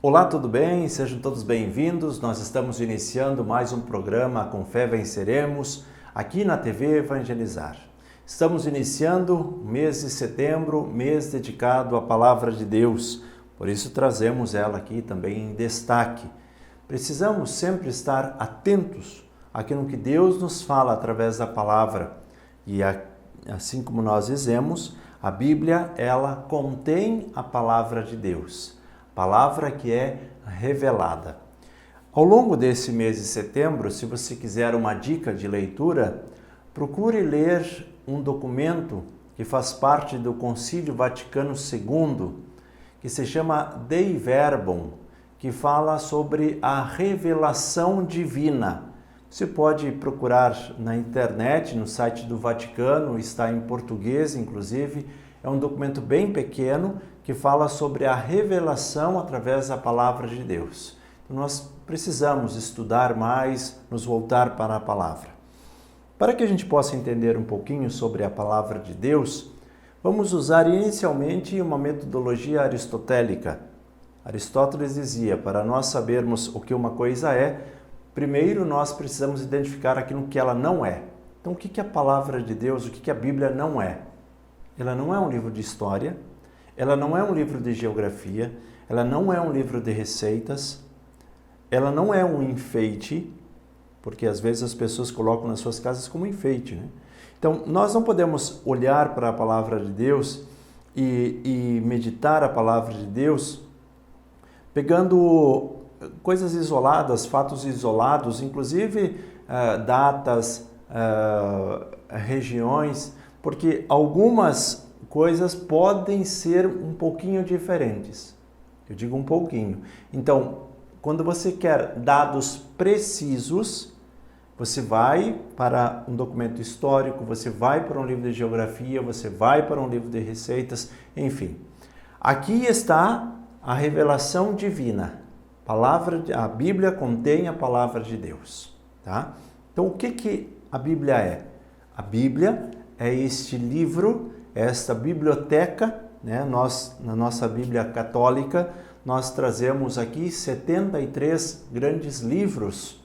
Olá, tudo bem? Sejam todos bem-vindos. Nós estamos iniciando mais um programa Com Fé Venceremos, aqui na TV Evangelizar. Estamos iniciando o mês de setembro, mês dedicado à Palavra de Deus, por isso trazemos ela aqui também em destaque. Precisamos sempre estar atentos àquilo que Deus nos fala através da Palavra. E assim como nós dizemos, a Bíblia, ela contém a Palavra de Deus. Palavra que é revelada. Ao longo desse mês de setembro, se você quiser uma dica de leitura, procure ler um documento que faz parte do Concílio Vaticano II, que se chama Dei Verbum, que fala sobre a revelação divina. Você pode procurar na internet, no site do Vaticano, está em português, inclusive. É um documento bem pequeno que fala sobre a revelação através da Palavra de Deus. Então, nós precisamos estudar mais, nos voltar para a Palavra. Para que a gente possa entender um pouquinho sobre a Palavra de Deus, vamos usar inicialmente uma metodologia aristotélica. Aristóteles dizia, para nós sabermos o que uma coisa é, primeiro nós precisamos identificar aquilo que ela não é. Então, o que é a Palavra de Deus, o que a Bíblia não é? Ela não é um livro de história, ela não é um livro de geografia, ela não é um livro de receitas, ela não é um enfeite, porque às vezes as pessoas colocam nas suas casas como enfeite, né? Então, nós não podemos olhar para a Palavra de Deus e meditar a Palavra de Deus pegando coisas isoladas, fatos isolados, inclusive datas, regiões, porque algumas coisas podem ser um pouquinho diferentes. Eu digo um pouquinho. Então, quando você quer dados precisos, você vai para um documento histórico, você vai para um livro de geografia, você vai para um livro de receitas, enfim. Aqui está a revelação divina. A Bíblia contém a Palavra de Deus, tá? Então, o que a Bíblia é? A Bíblia é este livro, esta biblioteca, né? Nós, na nossa Bíblia católica, nós trazemos aqui 73 grandes livros.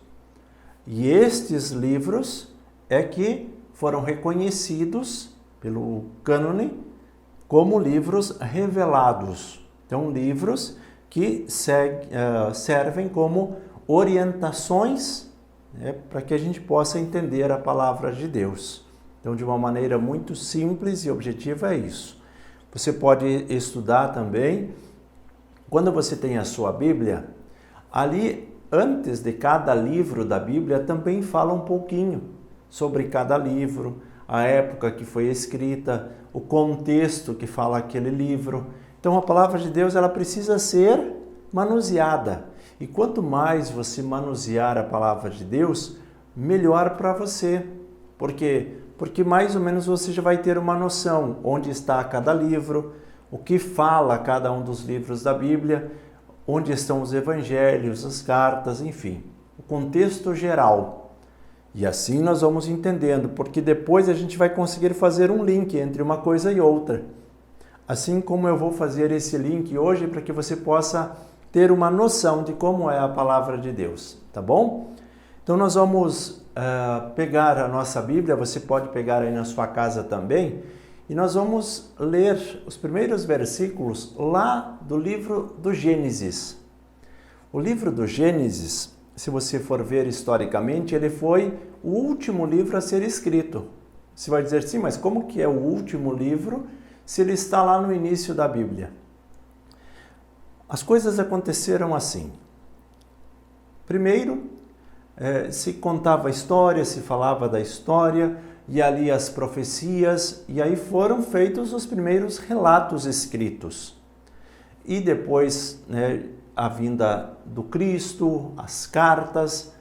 E estes livros é que foram reconhecidos pelo cânone como livros revelados. Então, livros que servem como orientações, né, para que a gente possa entender a Palavra de Deus. Então, de uma maneira muito simples e objetiva é isso. Você pode estudar também, quando você tem a sua Bíblia, ali antes de cada livro da Bíblia também fala um pouquinho sobre cada livro, a época que foi escrita, o contexto que fala aquele livro. Então, a Palavra de Deus, ela precisa ser manuseada. E quanto mais você manusear a Palavra de Deus, melhor para você. Porque mais ou menos você já vai ter uma noção onde está cada livro, o que fala cada um dos livros da Bíblia, onde estão os evangelhos, as cartas, enfim, o contexto geral. E assim nós vamos entendendo, porque depois a gente vai conseguir fazer um link entre uma coisa e outra. Assim como eu vou fazer esse link hoje para que você possa ter uma noção de como é a Palavra de Deus, tá bom? Então nós vamos pegar a nossa Bíblia, você pode pegar aí na sua casa também, e nós vamos ler os primeiros versículos lá do livro do Gênesis. O livro do Gênesis, se você for ver historicamente, ele foi o último livro a ser escrito. Você vai dizer, sim, mas como que é o último livro se ele está lá no início da Bíblia? As coisas aconteceram assim. Primeiro, se contava a história, se falava da história, e ali as profecias, e aí foram feitos os primeiros relatos escritos. E depois, né, a vinda do Cristo, as cartas,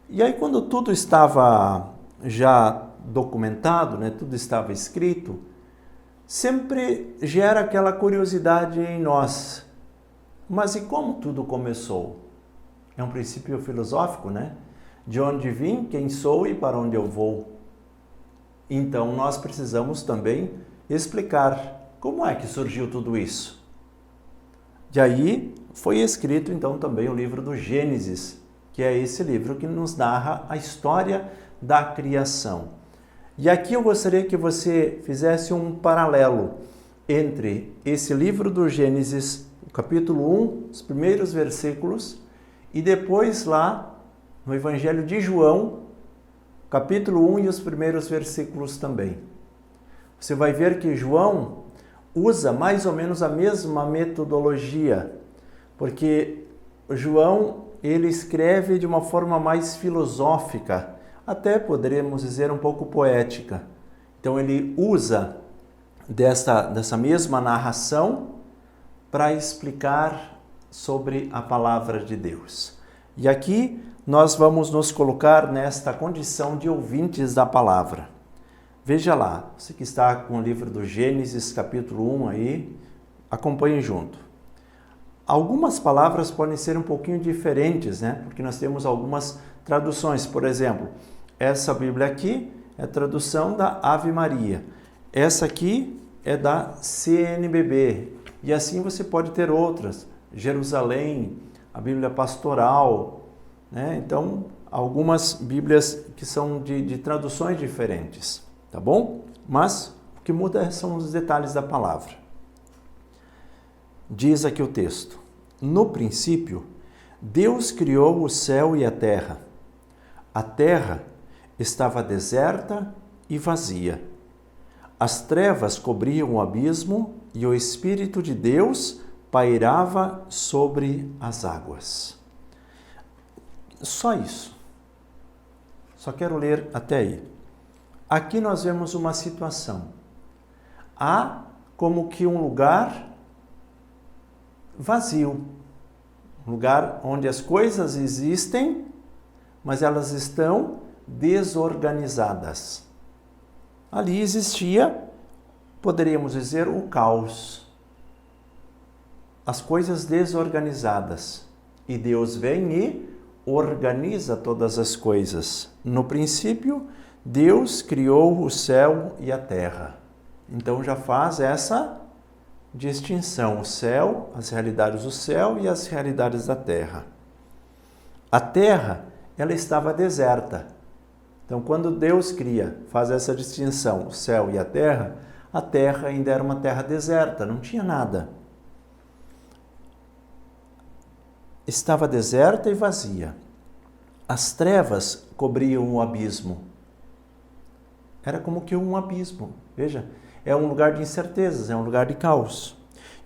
e aí quando tudo estava já documentado, né, tudo estava escrito, sempre gera aquela curiosidade em nós. Mas e como tudo começou? É um princípio filosófico, né? De onde vim, quem sou e para onde eu vou. Então, nós precisamos também explicar como é que surgiu tudo isso. E aí foi escrito então também o livro do Gênesis, que é esse livro que nos narra a história da criação. E aqui eu gostaria que você fizesse um paralelo entre esse livro do Gênesis, capítulo 1, os primeiros versículos, e depois lá no Evangelho de João, capítulo 1 e os primeiros versículos também. Você vai ver que João usa mais ou menos a mesma metodologia, porque João ele escreve de uma forma mais filosófica, até poderíamos dizer um pouco poética. Então ele usa dessa mesma narração para explicar sobre a palavra de Deus. E aqui nós vamos nos colocar nesta condição de ouvintes da palavra. Veja lá, você que está com o livro do Gênesis, capítulo 1 aí, acompanhe junto. Algumas palavras podem ser um pouquinho diferentes, né? Porque nós temos algumas traduções. Por exemplo, essa Bíblia aqui é a tradução da Ave Maria. Essa aqui é da CNBB. E assim você pode ter outras. Jerusalém, a Bíblia Pastoral, né? Então, algumas Bíblias que são de traduções diferentes, tá bom? Mas o que muda são os detalhes da palavra. Diz aqui o texto: no princípio, Deus criou o céu e a terra. A terra estava deserta e vazia. As trevas cobriam o abismo e o Espírito de Deus pairava sobre as águas. Só isso. Só quero ler até aí. Aqui nós vemos uma situação. Há como que um lugar vazio, um lugar onde as coisas existem, mas elas estão desorganizadas. Ali existia, poderíamos dizer, o caos, as coisas desorganizadas. E Deus vem e organiza todas as coisas. No princípio, Deus criou o céu e a terra. Então já faz essa distinção, o céu, as realidades do céu e as realidades da terra. A terra, ela estava deserta. Então, quando Deus cria, faz essa distinção, o céu e a terra ainda era uma terra deserta, não tinha nada. Estava deserta e vazia. As trevas cobriam o abismo. Era como que um abismo, veja. É um lugar de incertezas, é um lugar de caos.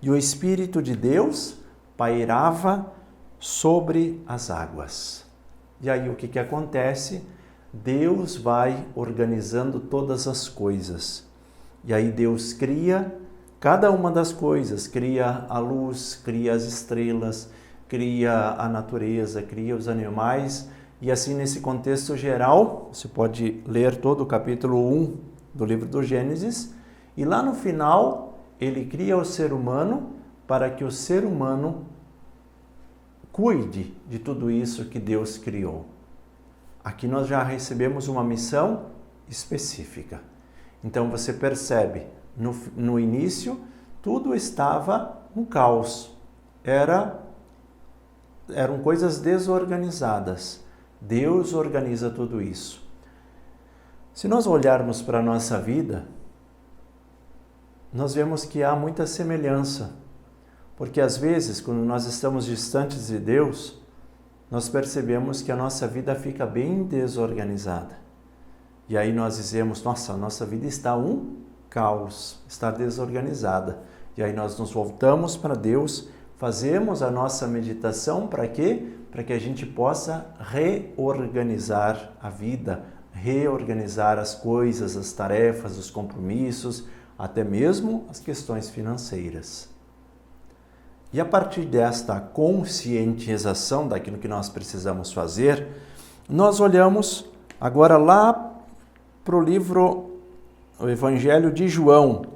E o Espírito de Deus pairava sobre as águas. E aí o que acontece? Deus vai organizando todas as coisas. E aí Deus cria cada uma das coisas. Cria a luz, cria as estrelas, cria a natureza, cria os animais. E assim, nesse contexto geral, você pode ler todo o capítulo 1 do livro do Gênesis. E lá no final, ele cria o ser humano para que o ser humano cuide de tudo isso que Deus criou. Aqui nós já recebemos uma missão específica. Então você percebe, no início, tudo estava no caos. Eram coisas desorganizadas. Deus organiza tudo isso. Se nós olharmos para a nossa vida, nós vemos que há muita semelhança, porque às vezes, quando nós estamos distantes de Deus, nós percebemos que a nossa vida fica bem desorganizada. E aí nós dizemos, nossa, a nossa vida está um caos, está desorganizada. E aí nós nos voltamos para Deus, fazemos a nossa meditação para quê? Para que a gente possa reorganizar a vida, reorganizar as coisas, as tarefas, os compromissos, até mesmo as questões financeiras. E a partir desta conscientização daquilo que nós precisamos fazer, nós olhamos agora lá para o livro, o Evangelho de João.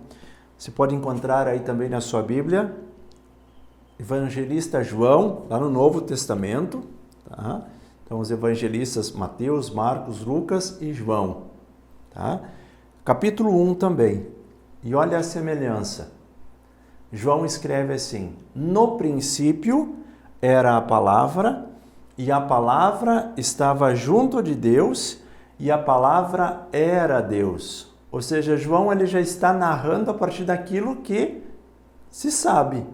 Você pode encontrar aí também na sua Bíblia, Evangelista João, lá no Novo Testamento, tá? Então, os evangelistas Mateus, Marcos, Lucas e João, tá? Capítulo 1 também. E olha a semelhança. João escreve assim: no princípio era a palavra, e a palavra estava junto de Deus, e a palavra era Deus. Ou seja, João ele já está narrando a partir daquilo que se sabe.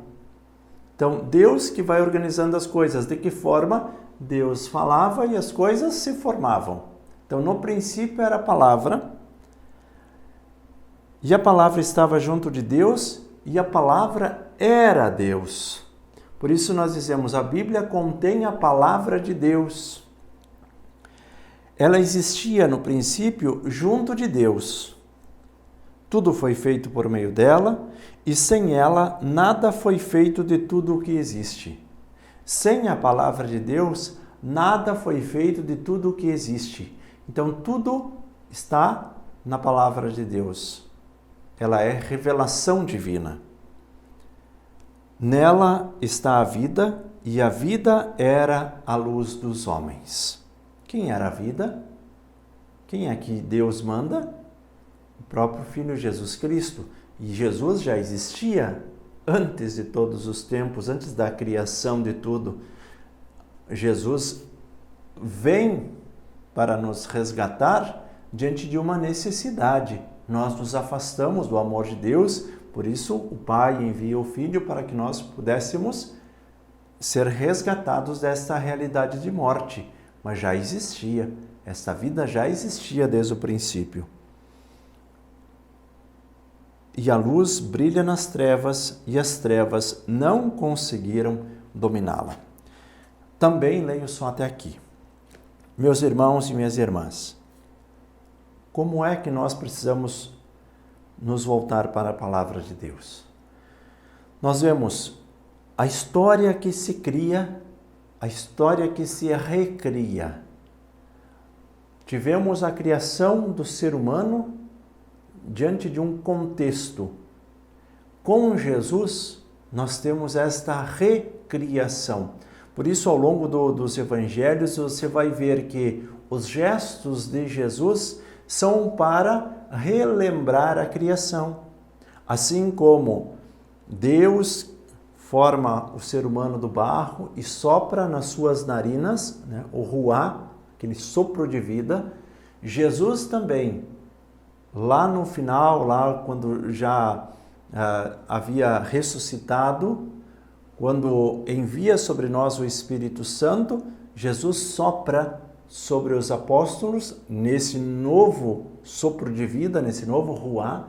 Então, Deus que vai organizando as coisas. De que forma? Deus falava e as coisas se formavam. Então, no princípio era a palavra, e a palavra estava junto de Deus, e a palavra era Deus. Por isso nós dizemos, a Bíblia contém a palavra de Deus. Ela existia no princípio junto de Deus. Tudo foi feito por meio dela, e sem ela nada foi feito de tudo o que existe. Sem a palavra de Deus, nada foi feito de tudo o que existe. Então tudo está na palavra de Deus. Ela é revelação divina. Nela está a vida, e a vida era a luz dos homens. Quem era a vida? Quem é que Deus manda? O próprio Filho Jesus Cristo. E Jesus já existia antes de todos os tempos, antes da criação de tudo. Jesus vem para nos resgatar diante de uma necessidade. Nós nos afastamos do amor de Deus, por isso o Pai envia o Filho para que nós pudéssemos ser resgatados desta realidade de morte. Mas já existia, esta vida já existia desde o princípio. E a luz brilha nas trevas, e as trevas não conseguiram dominá-la. Também leio só até aqui. Meus irmãos e minhas irmãs, como é que nós precisamos nos voltar para a palavra de Deus? Nós vemos a história que se cria, a história que se recria. Tivemos a criação do ser humano diante de um contexto. Com Jesus, nós temos esta recriação. Por isso, ao longo dos evangelhos, você vai ver que os gestos de Jesus são para relembrar a criação. Assim como Deus forma o ser humano do barro e sopra nas suas narinas, o ruá, aquele sopro de vida, Jesus também, lá no final, lá quando já havia ressuscitado, quando envia sobre nós o Espírito Santo, Jesus sopra sobre os apóstolos nesse novo sopro de vida, nesse novo ruá,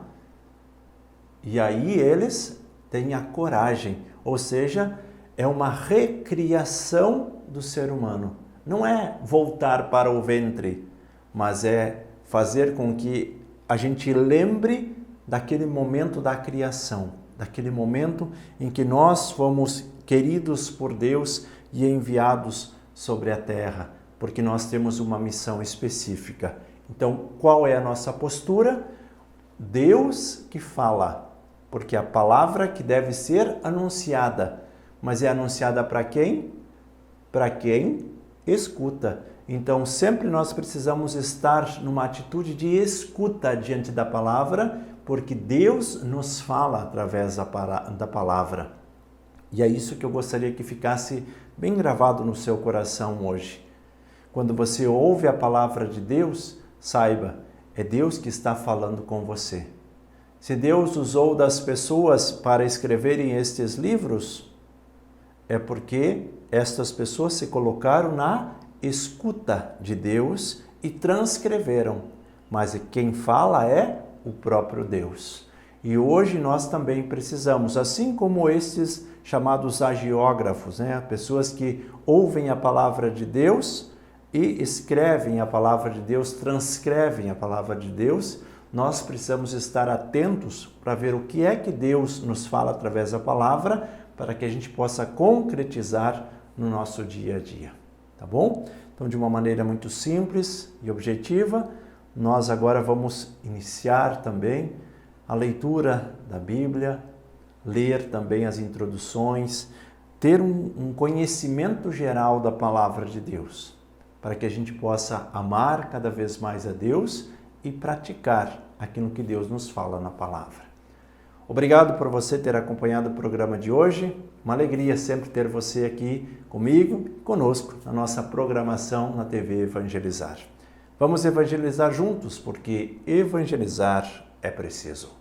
e aí eles têm a coragem, ou seja, é uma recriação do ser humano. Não é voltar para o ventre, mas é fazer com que a gente lembre daquele momento da criação, daquele momento em que nós fomos queridos por Deus e enviados sobre a terra, porque nós temos uma missão específica. Então, qual é a nossa postura? Deus que fala, porque a palavra que deve ser anunciada, mas é anunciada para quem? Para quem escuta. Então, sempre nós precisamos estar numa atitude de escuta diante da palavra, porque Deus nos fala através da palavra. E é isso que eu gostaria que ficasse bem gravado no seu coração hoje. Quando você ouve a palavra de Deus, saiba, é Deus que está falando com você. Se Deus usou das pessoas para escreverem estes livros, é porque estas pessoas se colocaram na escuta de Deus e transcreveram. Mas quem fala é o próprio Deus. E hoje nós também precisamos, assim como estes chamados agiógrafos, pessoas que ouvem a palavra de Deus e escrevem a palavra de Deus, transcrevem a palavra de Deus, nós precisamos estar atentos para ver o que é que Deus nos fala através da palavra, para que a gente possa concretizar no nosso dia a dia, tá bom? Então, de uma maneira muito simples e objetiva, nós agora vamos iniciar também a leitura da Bíblia, ler também as introduções, ter um conhecimento geral da palavra de Deus, para que a gente possa amar cada vez mais a Deus e praticar aquilo que Deus nos fala na palavra. Obrigado por você ter acompanhado o programa de hoje. Uma alegria sempre ter você aqui comigo, conosco, na nossa programação na TV Evangelizar. Vamos evangelizar juntos, porque evangelizar é preciso.